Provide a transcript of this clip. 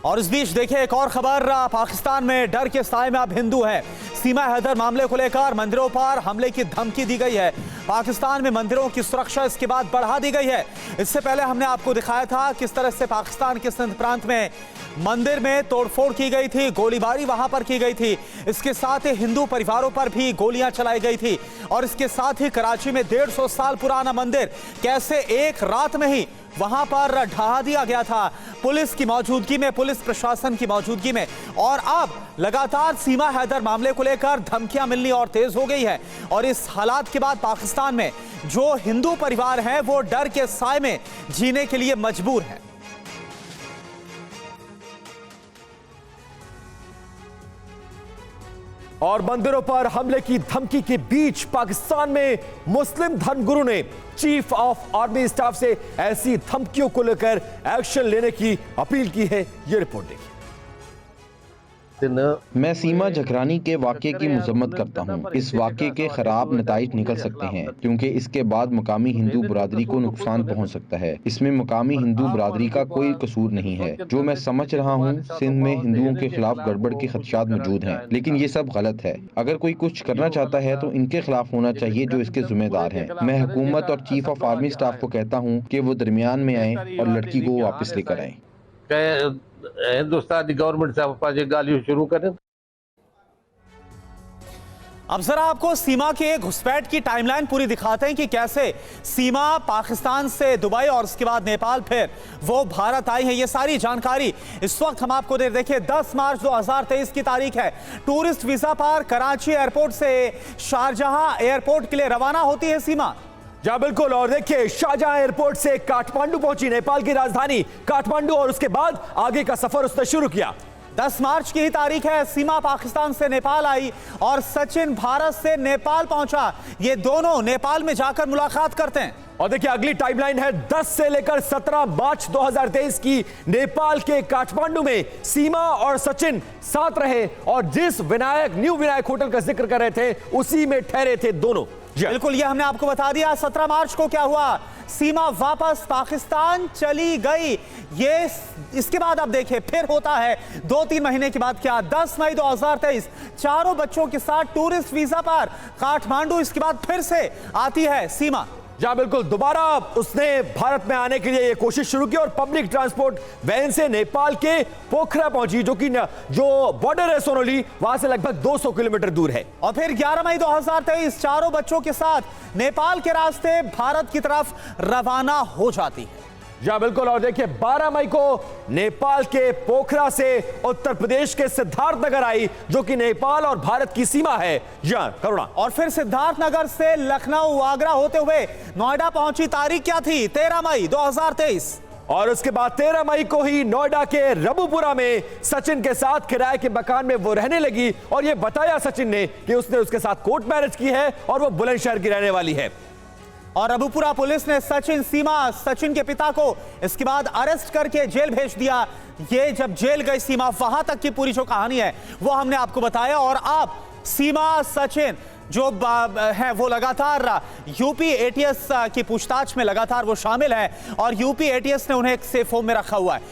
और इस बीच देखिए एक और खबर, पाकिस्तान में डर के साए में अब हिंदू है। सीमा हैदर मामले को लेकर मंदिरों पर हमले की धमकी दी गई है। पाकिस्तान में मंदिरों की सुरक्षा इसके बाद बढ़ा दी गई है। इससे पहले हमने आपको दिखाया था किस तरह से पाकिस्तान के सिंध प्रांत में मंदिर में तोड़फोड़ की गई थी, गोलीबारी वहां पर की गई थी। इसके साथ ही हिंदू परिवारों पर भी गोलियां चलाई गई थी। और इसके साथ ही कराची में 150 साल पुराना मंदिर कैसे एक रात में ही वहां पर ढहा दिया गया था, पुलिस की मौजूदगी में, पुलिस प्रशासन की मौजूदगी में। और अब लगातार सीमा हैदर मामले को लेकर धमकियां मिलनी और तेज हो गई है। और इस हालात के बाद पाकिस्तान में जो हिंदू परिवार हैं वो डर के साए में जीने के लिए मजबूर हैं। और मंदिरों पर हमले की धमकी के बीच पाकिस्तान में मुस्लिम धर्मगुरु ने चीफ ऑफ आर्मी स्टाफ से ऐसी धमकियों को लेकर एक्शन लेने की अपील की है। ये रिपोर्ट देखिए। मैं सीमा झकरानी के वाक़े की मजम्मत करता हूँ। इस वाक़े के खराब नताइज निकल सकते हैं क्योंकि इसके बाद मकामी हिंदू बरादरी को नुकसान पहुँच सकता है। इसमें मकामी हिंदू बरादरी का कोई कसूर नहीं है। जो मैं समझ रहा हूँ, सिंध में हिंदुओं के खिलाफ गड़बड़ के खदशात मौजूद हैं, लेकिन ये सब गलत है। अगर कोई कुछ करना चाहता है तो इनके खिलाफ होना चाहिए जो इसके जिम्मेदार हैं। मैं हुकूमत और चीफ ऑफ आर्मी स्टाफ को कहता हूँ कि वो दरमियान में आए और लड़की को वापस लेकर आए। हिंदुस्तान की गवर्नमेंट से गालियां शुरू करें। अब जरा आपको सीमा के घुसपैठ की टाइमलाइन पूरी दिखाते हैं कि कैसे सीमा पाकिस्तान से दुबई और उसके बाद नेपाल, फिर वो भारत आई है। ये सारी जानकारी इस वक्त हम आपको दे। देखिए 10 मार्च 2023 की तारीख है। टूरिस्ट वीजा पर कराची एयरपोर्ट से शारजहां एयरपोर्ट के लिए रवाना होती है सीमा। जी बिल्कुल। और देखिए शारजाह एयरपोर्ट से काठमांडू पहुंची, नेपाल की राजधानी काठमांडू, और उसके बाद आगे का सफर उसने शुरू किया। 10 मार्च की ही तारीख है। सीमा पाकिस्तान से नेपाल आई और सचिन भारत से नेपाल पहुंचा। ये दोनों नेपाल में जाकर मुलाकात करते हैं। और देखिए अगली टाइमलाइन है 10 से लेकर 17 मार्च 2023 की। नेपाल के काठमांडू में सीमा और सचिन साथ रहे और जिस न्यू विनायक होटल का जिक्र कर रहे थे उसी में ठहरे थे दोनों। बिल्कुल, ये हमने आपको बता दिया। 17 मार्च को क्या हुआ, सीमा वापस पाकिस्तान चली गई। ये इसके बाद अब देखिए फिर होता है 2-3 महीने के बाद क्या। 10 मई 2023 चारों बच्चों के साथ टूरिस्ट वीजा पर काठमांडू। इसके बाद फिर से आती है सीमा। जी बिल्कुल, दोबारा उसने भारत में आने के लिए ये कोशिश शुरू की और पब्लिक ट्रांसपोर्ट वैन से नेपाल के पोखरा पहुंची, जो बॉर्डर है सोनोली, वहां से लगभग 200 किलोमीटर दूर है। और फिर 11 मई 2023 चारों बच्चों के साथ नेपाल के रास्ते भारत की तरफ रवाना हो जाती है। जी बिल्कुल। और देखिए 12 मई को नेपाल के पोखरा से उत्तर प्रदेश के सिद्धार्थनगर आई, जो कि नेपाल और भारत की सीमा है। जी करुणा। और फिर सिद्धार्थनगर से लखनऊ, आगरा होते हुए नोएडा पहुंची। तारीख क्या थी? 13 मई 2023। और उसके बाद 13 मई को ही नोएडा के रबुपुरा में सचिन के साथ किराए के मकान में वो रहने लगी। और ये बताया सचिन ने कि उसने उसके साथ कोर्ट मैरिज की है और वो बुलंदशहर की रहने वाली है। और रबुपुरा पुलिस ने सचिन के पिता को इसके बाद अरेस्ट करके जेल भेज दिया। ये जब जेल गई सीमा, वहां तक की पूरी जो कहानी है वो हमने आपको बताया। और अब सीमा, सचिन जो है वो लगातार यूपी एटीएस की पूछताछ में लगातार वो शामिल है और यूपी एटीएस ने उन्हें एक सेफ होम में रखा हुआ है।